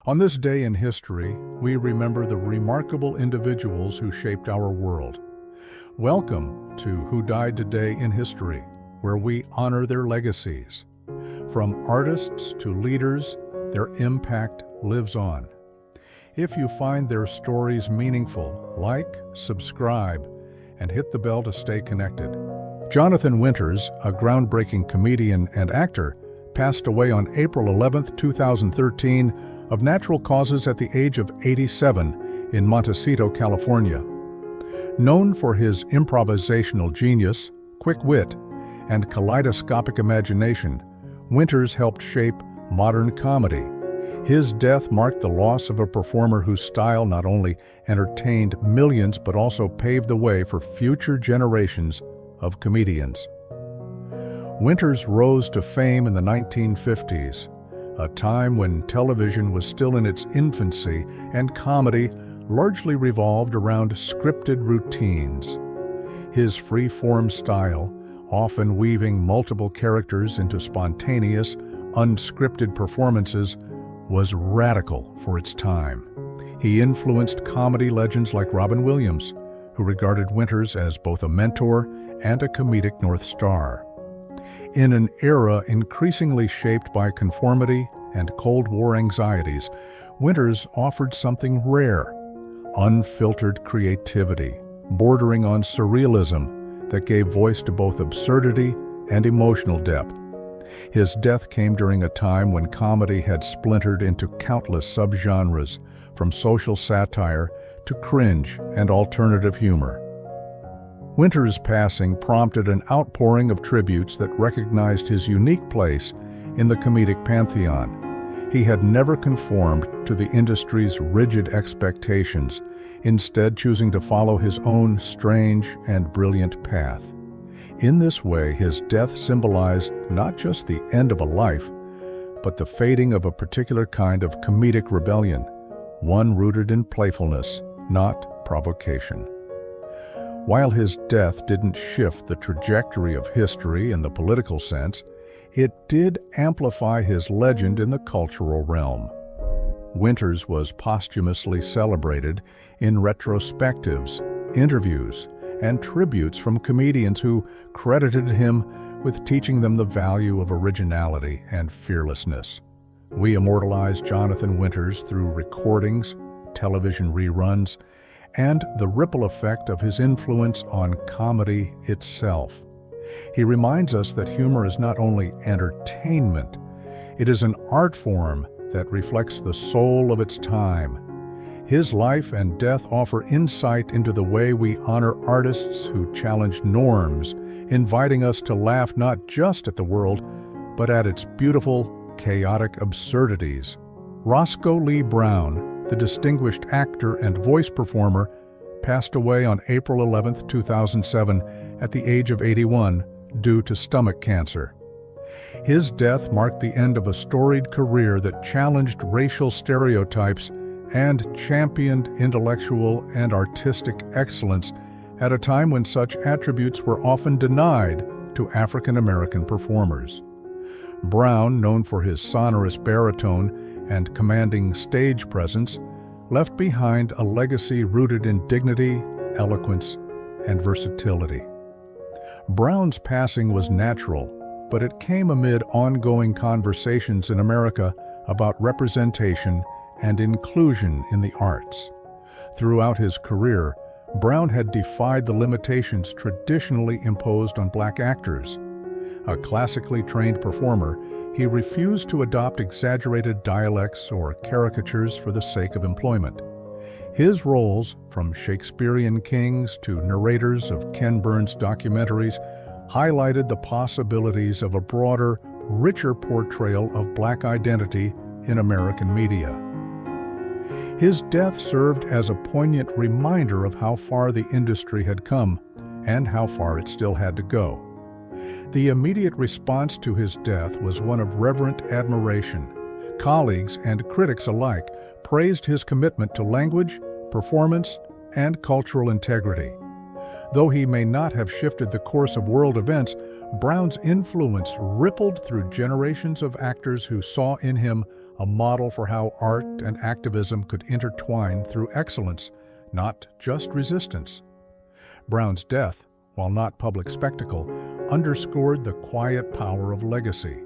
On this day in history, we remember the remarkable individuals who shaped our world. Welcome to Who Died Today in History, where we honor their legacies. From artists to leaders, their impact lives on. If you find their stories meaningful, like, subscribe, and hit the bell to stay connected. Jonathan Winters, a groundbreaking comedian and actor, passed away on April 11, 2013, of natural causes at the age of 87 in Montecito, California. Known for his improvisational genius, quick wit, and kaleidoscopic imagination, Winters helped shape modern comedy. His death marked the loss of a performer whose style not only entertained millions but also paved the way for future generations of comedians. Winters rose to fame in the 1950s, a time when television was still in its infancy and comedy largely revolved around scripted routines. His free-form style, often weaving multiple characters into spontaneous, unscripted performances, was radical for its time. He influenced comedy legends like Robin Williams, who regarded Winters as both a mentor and a comedic North Star. In an era increasingly shaped by conformity and Cold War anxieties, Winters offered something rare: unfiltered creativity, bordering on surrealism that gave voice to both absurdity and emotional depth. His death came during a time when comedy had splintered into countless subgenres, from social satire to cringe and alternative humor. Winters' passing prompted an outpouring of tributes that recognized his unique place in the comedic pantheon. He had never conformed to the industry's rigid expectations, instead choosing to follow his own strange and brilliant path. In this way, his death symbolized not just the end of a life, but the fading of a particular kind of comedic rebellion, one rooted in playfulness, not provocation. While his death didn't shift the trajectory of history in the political sense, it did amplify his legend in the cultural realm. Winters was posthumously celebrated in retrospectives, interviews, and tributes from comedians who credited him with teaching them the value of originality and fearlessness. We immortalize Jonathan Winters through recordings, television reruns, and the ripple effect of his influence on comedy itself. He reminds us that humor is not only entertainment, it is an art form that reflects the soul of its time. His life and death offer insight into the way we honor artists who challenge norms, inviting us to laugh not just at the world, but at its beautiful, chaotic absurdities. Roscoe Lee Browne, the distinguished actor and voice performer, passed away on April 11, 2007, at the age of 81 due to stomach cancer. His death marked the end of a storied career that challenged racial stereotypes and championed intellectual and artistic excellence at a time when such attributes were often denied to African American performers. Browne, known for his sonorous baritone and commanding stage presence, left behind a legacy rooted in dignity, eloquence, and versatility. Browne's passing was natural, but it came amid ongoing conversations in America about representation and inclusion in the arts. Throughout his career, Browne had defied the limitations traditionally imposed on black actors. A classically trained performer, he refused to adopt exaggerated dialects or caricatures for the sake of employment. His roles, from Shakespearean kings to narrators of Ken Burns' documentaries, highlighted the possibilities of a broader, richer portrayal of black identity in American media. His death served as a poignant reminder of how far the industry had come and how far it still had to go. The immediate response to his death was one of reverent admiration. Colleagues and critics alike praised his commitment to language, performance, and cultural integrity. Though he may not have shifted the course of world events, Browne's influence rippled through generations of actors who saw in him a model for how art and activism could intertwine through excellence, not just resistance. Browne's death, while not public spectacle, underscored the quiet power of legacy.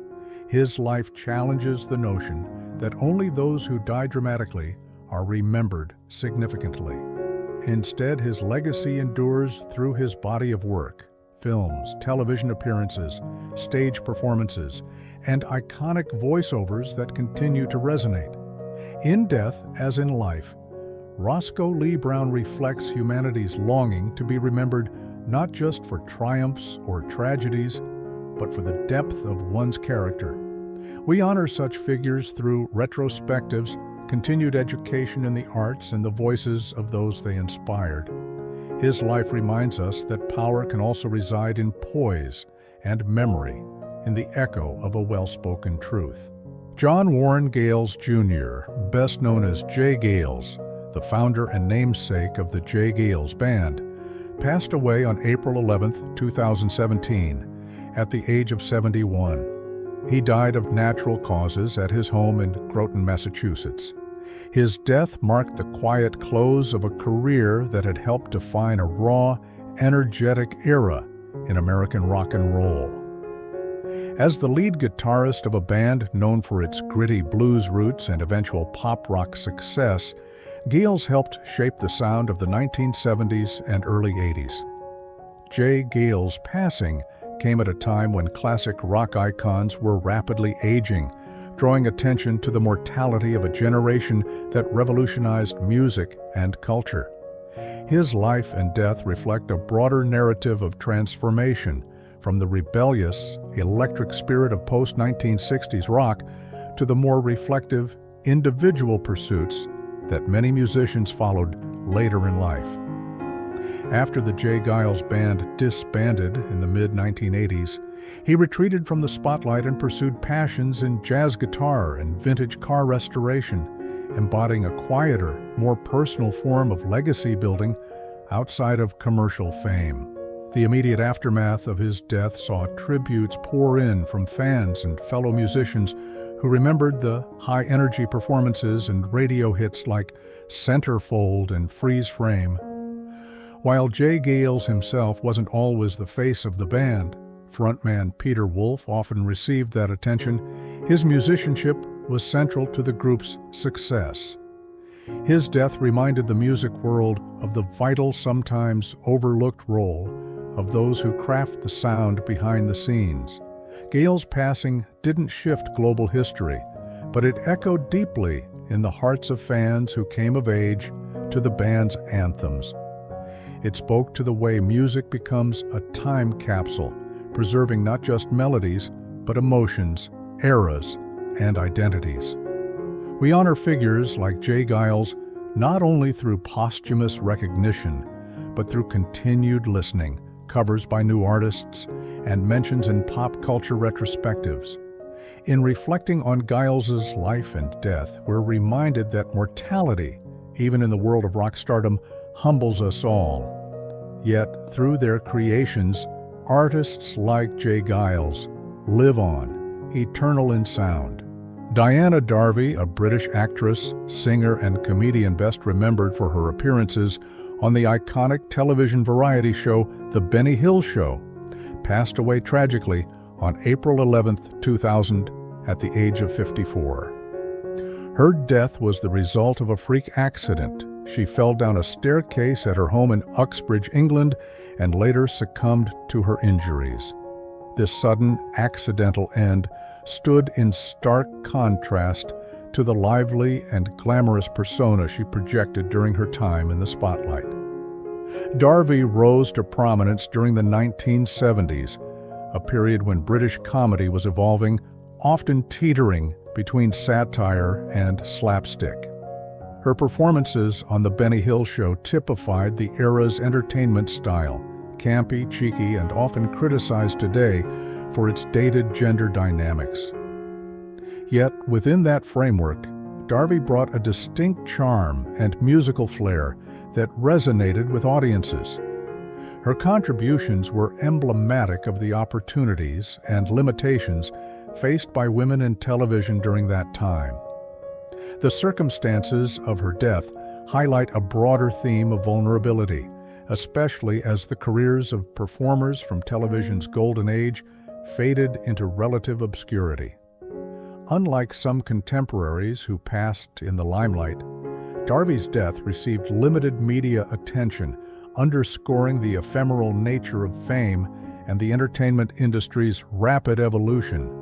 His life challenges the notion that only those who die dramatically are remembered significantly. Instead, his legacy endures through his body of work, films, television appearances, stage performances, and iconic voiceovers that continue to resonate. In death, as in life, Roscoe Lee Browne reflects humanity's longing to be remembered not just for triumphs or tragedies, but for the depth of one's character. We honor such figures through retrospectives, continued education in the arts, and the voices of those they inspired. His life reminds us that power can also reside in poise and memory, in the echo of a well-spoken truth. John Warren Geils Jr., best known as J. Geils, the founder and namesake of the J. Geils Band, passed away on April 11, 2017, at the age of 71. He died of natural causes at his home in Groton, Massachusetts. His death marked the quiet close of a career that had helped define a raw, energetic era in American rock and roll. As the lead guitarist of a band known for its gritty blues roots and eventual pop-rock success, Geils helped shape the sound of the 1970s and early 80s. J. Geils' passing came at a time when classic rock icons were rapidly aging, drawing attention to the mortality of a generation that revolutionized music and culture. His life and death reflect a broader narrative of transformation, from the rebellious, electric spirit of post-1960s rock to the more reflective, individual pursuits that many musicians followed later in life. After the J. Geils Band disbanded in the mid-1980s, he retreated from the spotlight and pursued passions in jazz guitar and vintage car restoration, embodying a quieter, more personal form of legacy building outside of commercial fame. The immediate aftermath of his death saw tributes pour in from fans and fellow musicians who remembered the high-energy performances and radio hits like Centerfold and Freeze Frame. While J. Geils himself wasn't always the face of the band, frontman Peter Wolf often received that attention. His musicianship was central to the group's success. His death reminded the music world of the vital, sometimes overlooked role of those who craft the sound behind the scenes. Geils' passing didn't shift global history, but it echoed deeply in the hearts of fans who came of age to the band's anthems. It spoke to the way music becomes a time capsule, preserving not just melodies, but emotions, eras, and identities. We honor figures like J. Geils not only through posthumous recognition, but through continued listening, covers by new artists, and mentions in pop culture retrospectives. In reflecting on Geils' life and death, we're reminded that mortality, even in the world of rock stardom, humbles us all. Yet, through their creations, artists like J. Geils live on, eternal in sound. Diana Darby, a British actress, singer, and comedian best remembered for her appearances on the iconic television variety show The Benny Hill Show, passed away tragically on April 11, 2000, at the age of 54. Her death was the result of a freak accident. She fell down a staircase at her home in Uxbridge, England, and later succumbed to her injuries. This sudden, accidental end stood in stark contrast to the lively and glamorous persona she projected during her time in the spotlight. Darby rose to prominence during the 1970s, a period when British comedy was evolving, often teetering between satire and slapstick. Her performances on The Benny Hill Show typified the era's entertainment style, campy, cheeky, and often criticized today for its dated gender dynamics. Yet, within that framework, Darby brought a distinct charm and musical flair that resonated with audiences. Her contributions were emblematic of the opportunities and limitations faced by women in television during that time. The circumstances of her death highlight a broader theme of vulnerability, especially as the careers of performers from television's golden age faded into relative obscurity. Unlike some contemporaries who passed in the limelight, Darby's death received limited media attention, underscoring the ephemeral nature of fame and the entertainment industry's rapid evolution.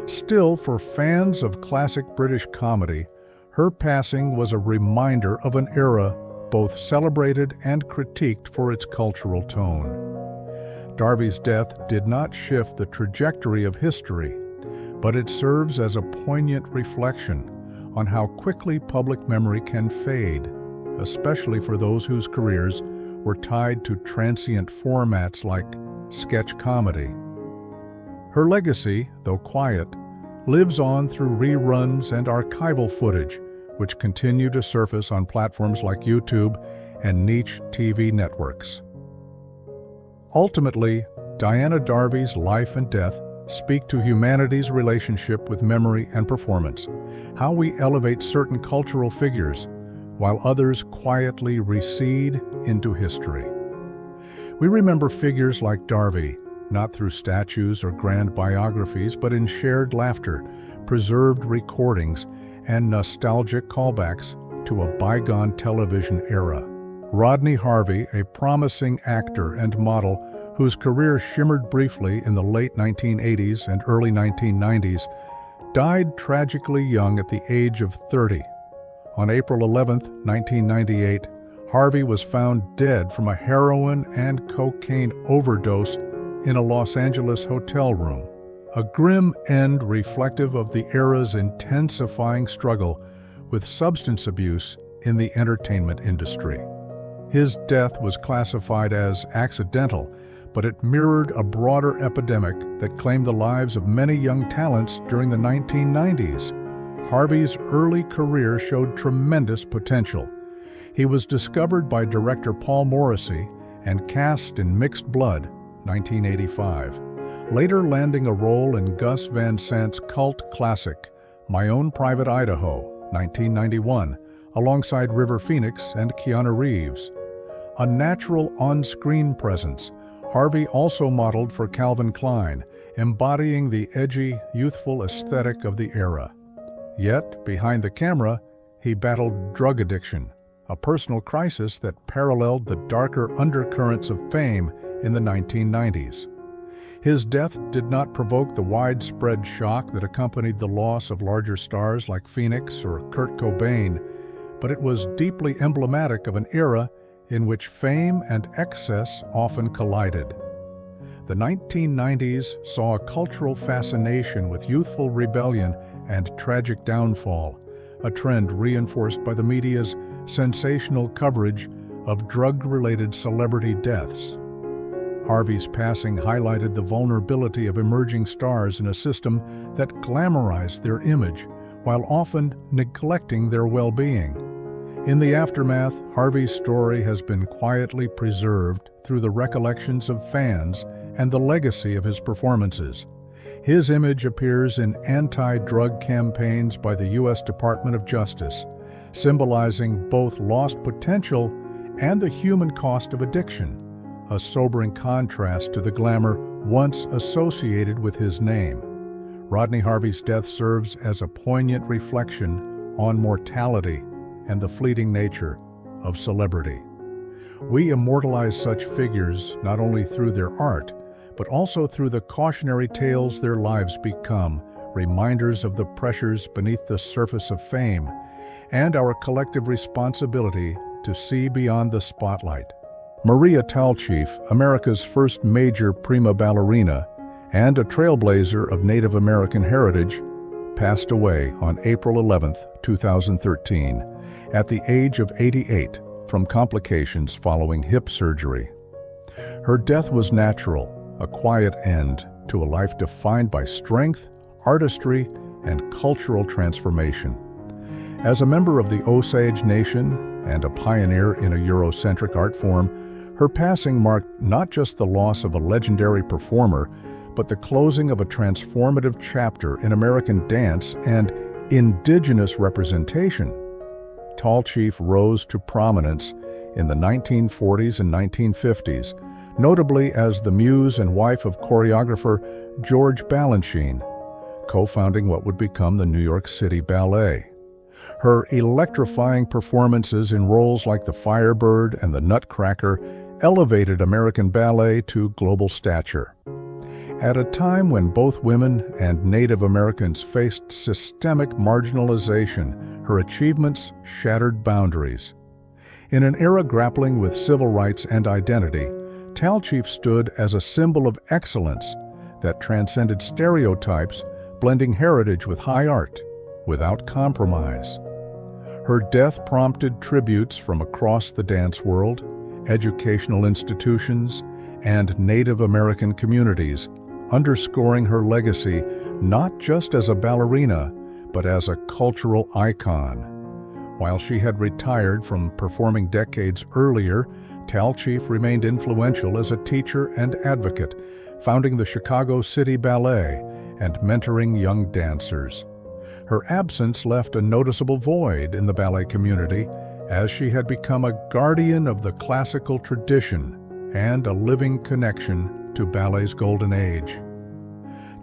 Still, for fans of classic British comedy, her passing was a reminder of an era both celebrated and critiqued for its cultural tone. Darby's death did not shift the trajectory of history, but it serves as a poignant reflection on how quickly public memory can fade, especially for those whose careers were tied to transient formats like sketch comedy. Her legacy, though quiet, lives on through reruns and archival footage, which continue to surface on platforms like YouTube and niche TV networks. Ultimately, Diana Darby's life and death speak to humanity's relationship with memory and performance, how we elevate certain cultural figures while others quietly recede into history. We remember figures like Darby, not through statues or grand biographies, but in shared laughter, preserved recordings, and nostalgic callbacks to a bygone television era. Rodney Harvey, a promising actor and model whose career shimmered briefly in the late 1980s and early 1990s, died tragically young at the age of 30. On April 11, 1998, Harvey was found dead from a heroin and cocaine overdose in a Los Angeles hotel room, a grim end reflective of the era's intensifying struggle with substance abuse in the entertainment industry. His death was classified as accidental, but it mirrored a broader epidemic that claimed the lives of many young talents during the 1990s. Harvey's early career showed tremendous potential. He was discovered by director Paul Morrissey and cast in Mixed Blood, 1985, later landing a role in Gus Van Sant's cult classic, My Own Private Idaho, 1991, alongside River Phoenix and Keanu Reeves. A natural on-screen presence, Harvey also modeled for Calvin Klein, embodying the edgy, youthful aesthetic of the era. Yet, behind the camera, he battled drug addiction, a personal crisis that paralleled the darker undercurrents of fame in the 1990s. His death did not provoke the widespread shock that accompanied the loss of larger stars like Phoenix or Kurt Cobain, but it was deeply emblematic of an era in which fame and excess often collided. The 1990s saw a cultural fascination with youthful rebellion and tragic downfall, a trend reinforced by the media's sensational coverage of drug-related celebrity deaths. Harvey's passing highlighted the vulnerability of emerging stars in a system that glamorized their image while often neglecting their well-being. In the aftermath, Harvey's story has been quietly preserved through the recollections of fans and the legacy of his performances. His image appears in anti-drug campaigns by the U.S. Department of Justice, symbolizing both lost potential and the human cost of addiction, a sobering contrast to the glamour once associated with his name. Rodney Harvey's death serves as a poignant reflection on mortality and the fleeting nature of celebrity. We immortalize such figures not only through their art, but also through the cautionary tales their lives become, reminders of the pressures beneath the surface of fame, and our collective responsibility to see beyond the spotlight. Maria Tallchief, America's first major prima ballerina and a trailblazer of Native American heritage, passed away on April 11, 2013, at the age of 88 from complications following hip surgery. Her death was natural, a quiet end to a life defined by strength, artistry, and cultural transformation. As a member of the Osage Nation and a pioneer in a Eurocentric art form, her passing marked not just the loss of a legendary performer, but the closing of a transformative chapter in American dance and indigenous representation. Tallchief rose to prominence in the 1940s and 1950s, notably as the muse and wife of choreographer George Balanchine, co-founding what would become the New York City Ballet. Her electrifying performances in roles like the Firebird and the Nutcracker elevated American ballet to global stature. At a time when both women and Native Americans faced systemic marginalization, her achievements shattered boundaries. In an era grappling with civil rights and identity, Tallchief stood as a symbol of excellence that transcended stereotypes, blending heritage with high art, without compromise. Her death prompted tributes from across the dance world, educational institutions, and Native American communities, underscoring her legacy not just as a ballerina, but as a cultural icon. While she had retired from performing decades earlier, Tallchief remained influential as a teacher and advocate, founding the Chicago City Ballet and mentoring young dancers. Her absence left a noticeable void in the ballet community, as she had become a guardian of the classical tradition and a living connection to ballet's golden age.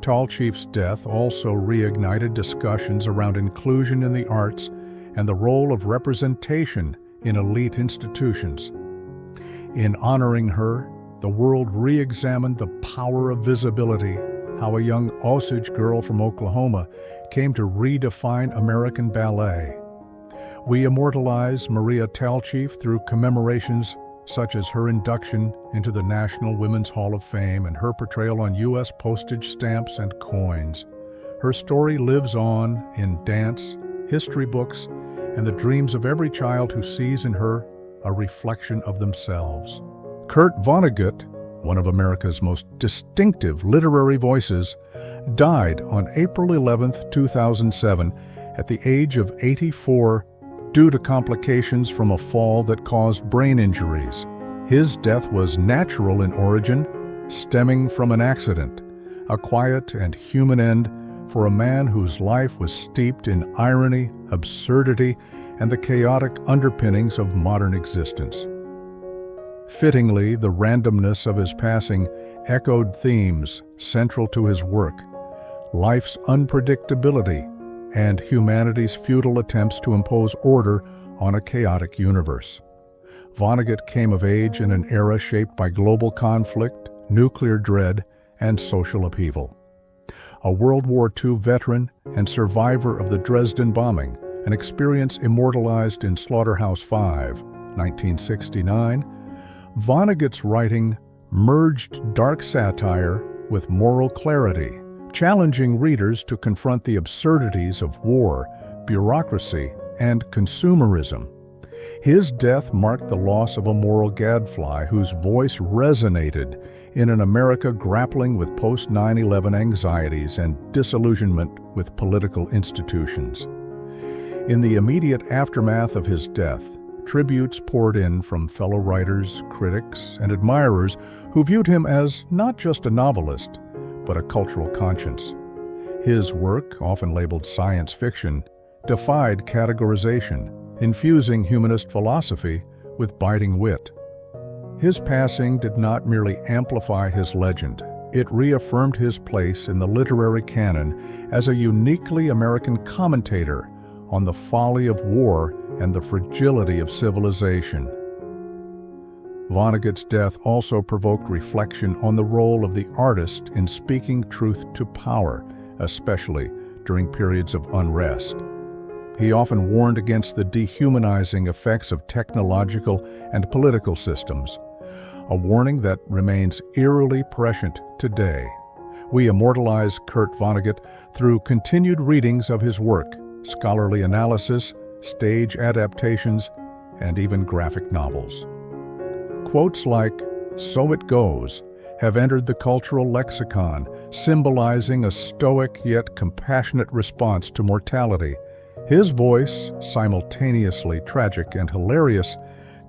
Tallchief's death also reignited discussions around inclusion in the arts and the role of representation in elite institutions. In honoring her, the world re-examined the power of visibility, how a young Osage girl from Oklahoma came to redefine American ballet. We immortalize Maria Tallchief through commemorations such as her induction into the National Women's Hall of Fame and her portrayal on U.S. postage stamps and coins. Her story lives on in dance, history books, and the dreams of every child who sees in her a reflection of themselves. Kurt Vonnegut, one of America's most distinctive literary voices, died on April 11, 2007, at the age of 84 due to complications from a fall that caused brain injuries. His death was natural in origin, stemming from an accident, a quiet and human end for a man whose life was steeped in irony, absurdity, and the chaotic underpinnings of modern existence. Fittingly, the randomness of his passing echoed themes central to his work: life's unpredictability and humanity's futile attempts to impose order on a chaotic universe. Vonnegut came of age in an era shaped by global conflict, nuclear dread, and social upheaval. A World War II veteran and survivor of the Dresden bombing, an experience immortalized in Slaughterhouse-Five, 1969, Vonnegut's writing merged dark satire with moral clarity, challenging readers to confront the absurdities of war, bureaucracy, and consumerism. His death marked the loss of a moral gadfly whose voice resonated in an America grappling with post-9/11 anxieties and disillusionment with political institutions. In the immediate aftermath of his death, tributes poured in from fellow writers, critics, and admirers who viewed him as not just a novelist, but a cultural conscience. His work, often labeled science fiction, defied categorization, infusing humanist philosophy with biting wit. His passing did not merely amplify his legend, it reaffirmed his place in the literary canon as a uniquely American commentator on the folly of war and the fragility of civilization. Vonnegut's death also provoked reflection on the role of the artist in speaking truth to power, especially during periods of unrest. He often warned against the dehumanizing effects of technological and political systems, a warning that remains eerily prescient today. We immortalize Kurt Vonnegut through continued readings of his work, scholarly analysis, stage adaptations, and even graphic novels. Quotes like, "So it goes," have entered the cultural lexicon, symbolizing a stoic yet compassionate response to mortality. His voice, simultaneously tragic and hilarious,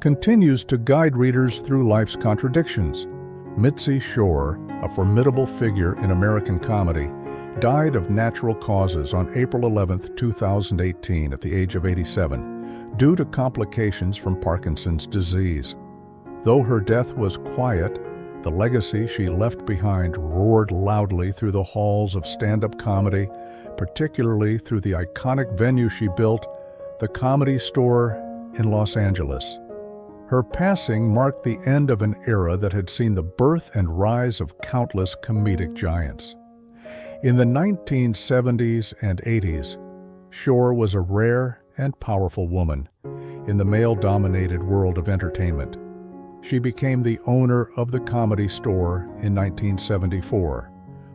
continues to guide readers through life's contradictions. Mitzi Shore, a formidable figure in American comedy, died of natural causes on April 11, 2018, at the age of 87, due to complications from Parkinson's disease. Though her death was quiet, the legacy she left behind roared loudly through the halls of stand-up comedy, particularly through the iconic venue she built, the Comedy Store in Los Angeles. Her passing marked the end of an era that had seen the birth and rise of countless comedic giants. In the 1970s and 80s, Shore was a rare and powerful woman in the male-dominated world of entertainment. She became the owner of the Comedy Store in 1974,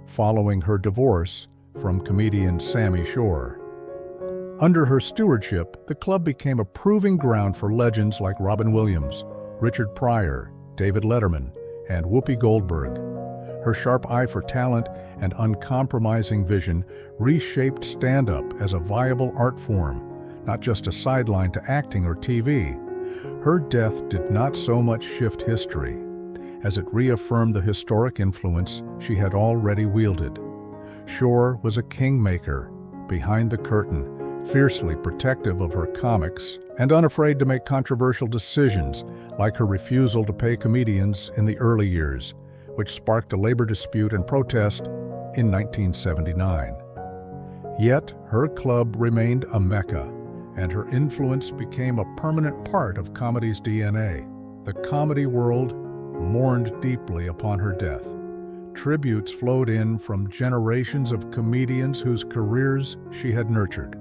following her divorce from comedian Sammy Shore. Under her stewardship, the club became a proving ground for legends like Robin Williams, Richard Pryor, David Letterman, and Whoopi Goldberg. Her sharp eye for talent and uncompromising vision reshaped stand-up as a viable art form, not just a sideline to acting or TV. Her death did not so much shift history, as it reaffirmed the historic influence she had already wielded. Shore was a kingmaker, behind the curtain, fiercely protective of her comics and unafraid to make controversial decisions, like her refusal to pay comedians in the early years, which sparked a labor dispute and protest in 1979. Yet, her club remained a mecca, and her influence became a permanent part of comedy's DNA. The comedy world mourned deeply upon her death. Tributes flowed in from generations of comedians whose careers she had nurtured.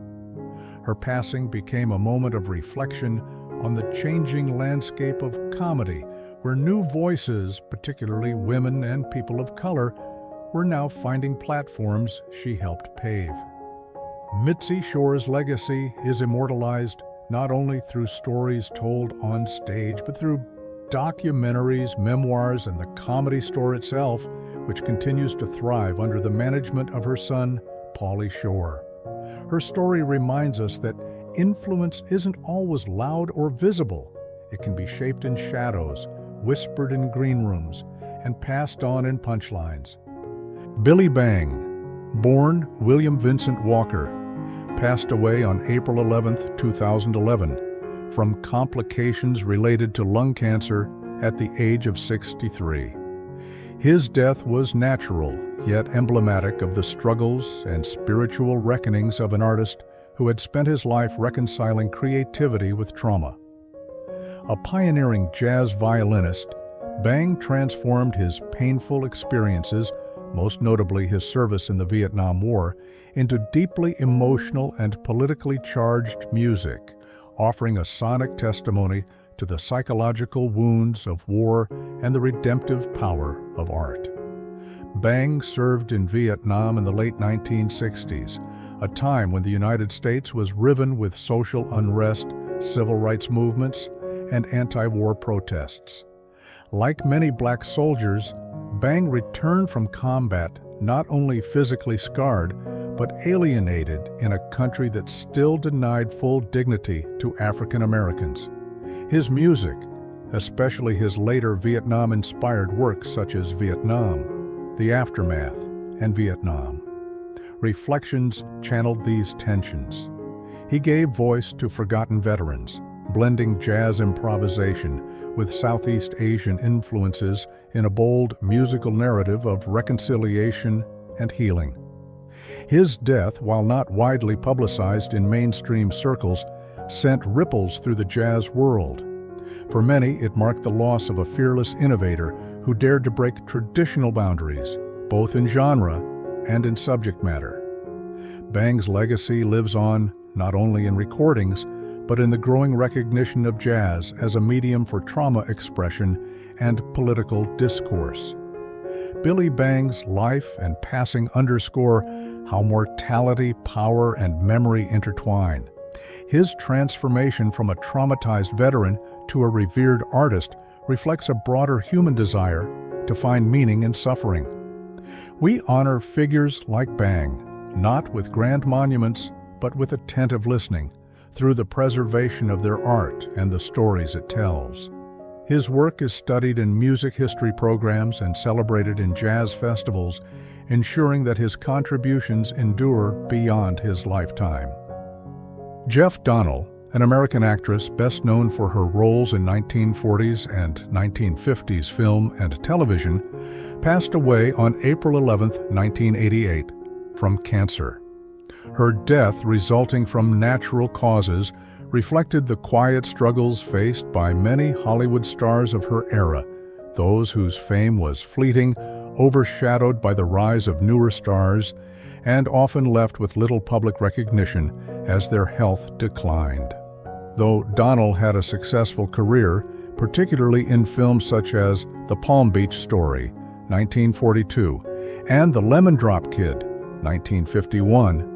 Her passing became a moment of reflection on the changing landscape of comedy, where new voices, particularly women and people of color, were now finding platforms she helped pave. Mitzi Shore's legacy is immortalized not only through stories told on stage, but through documentaries, memoirs, and the Comedy Store itself, which continues to thrive under the management of her son, Pauly Shore. Her story reminds us that influence isn't always loud or visible. It can be shaped in shadows, whispered in green rooms, and passed on in punchlines. Billy Bang, born William Vincent Walker, passed away on April 11, 2011, from complications related to lung cancer at the age of 63. His death was natural, yet emblematic of the struggles and spiritual reckonings of an artist who had spent his life reconciling creativity with trauma. A pioneering jazz violinist, Bang transformed his painful experiences, most notably his service in the Vietnam War, into deeply emotional and politically charged music, offering a sonic testimony to the psychological wounds of war and the redemptive power of art. Bang served in Vietnam in the late 1960s, a time when the United States was riven with social unrest, civil rights movements, and anti-war protests. Like many black soldiers, Bang returned from combat not only physically scarred, but alienated in a country that still denied full dignity to African Americans. His music, especially his later Vietnam-inspired works such as Vietnam, The Aftermath, and Vietnam, Reflections channeled these tensions. He gave voice to forgotten veterans, blending jazz improvisation with Southeast Asian influences in a bold musical narrative of reconciliation and healing. His death, while not widely publicized in mainstream circles, sent ripples through the jazz world. For many, it marked the loss of a fearless innovator who dared to break traditional boundaries, both in genre and in subject matter. Bang's legacy lives on not only in recordings, but in the growing recognition of jazz as a medium for trauma expression and political discourse. Billy Bang's life and passing underscore how mortality, power, and memory intertwine. His transformation from a traumatized veteran to a revered artist reflects a broader human desire to find meaning in suffering. We honor figures like Bang, not with grand monuments, but with attentive listening, through the preservation of their art and the stories it tells. His work is studied in music history programs and celebrated in jazz festivals, ensuring that his contributions endure beyond his lifetime. Jeff Donnell, an American actress best known for her roles in 1940s and 1950s film and television, passed away on April 11, 1988, from cancer. Her death, resulting from natural causes, reflected the quiet struggles faced by many Hollywood stars of her era, those whose fame was fleeting, overshadowed by the rise of newer stars, and often left with little public recognition as their health declined. Though Donnell had a successful career, particularly in films such as The Palm Beach Story, 1942, and The Lemon Drop Kid, 1951,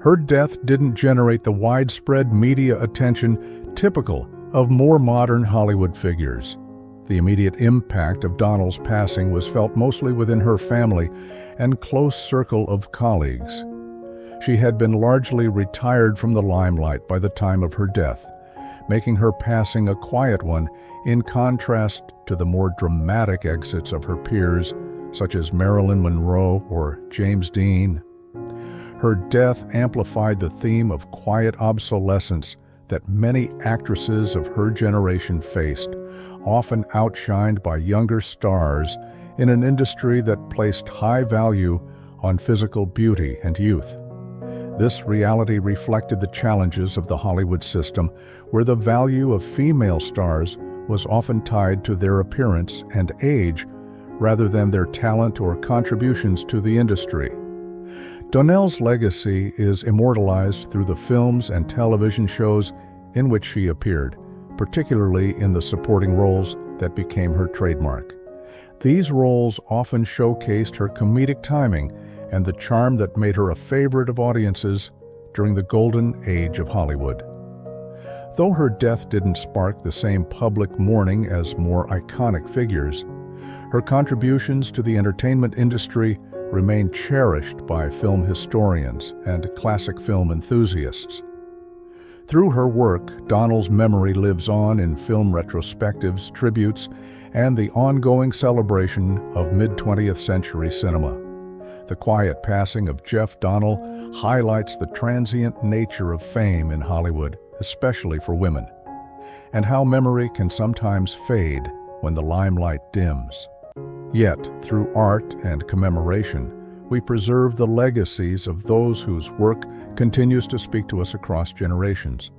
her death didn't generate the widespread media attention typical of more modern Hollywood figures. The immediate impact of Donnell's passing was felt mostly within her family and close circle of colleagues. She had been largely retired from the limelight by the time of her death, making her passing a quiet one in contrast to the more dramatic exits of her peers, such as Marilyn Monroe or James Dean. Her death amplified the theme of quiet obsolescence that many actresses of her generation faced, often outshined by younger stars in an industry that placed high value on physical beauty and youth. This reality reflected the challenges of the Hollywood system, where the value of female stars was often tied to their appearance and age rather than their talent or contributions to the industry. Donnell's legacy is immortalized through the films and television shows in which she appeared, particularly in the supporting roles that became her trademark. These roles often showcased her comedic timing and the charm that made her a favorite of audiences during the golden age of Hollywood. Though her death didn't spark the same public mourning as more iconic figures, her contributions to the entertainment industry remain cherished by film historians and classic film enthusiasts. Through her work, Donnell's memory lives on in film retrospectives, tributes, and the ongoing celebration of mid-20th century cinema. The quiet passing of Jeff Donnell highlights the transient nature of fame in Hollywood, especially for women, and how memory can sometimes fade when the limelight dims. Yet, through art and commemoration, we preserve the legacies of those whose work continues to speak to us across generations.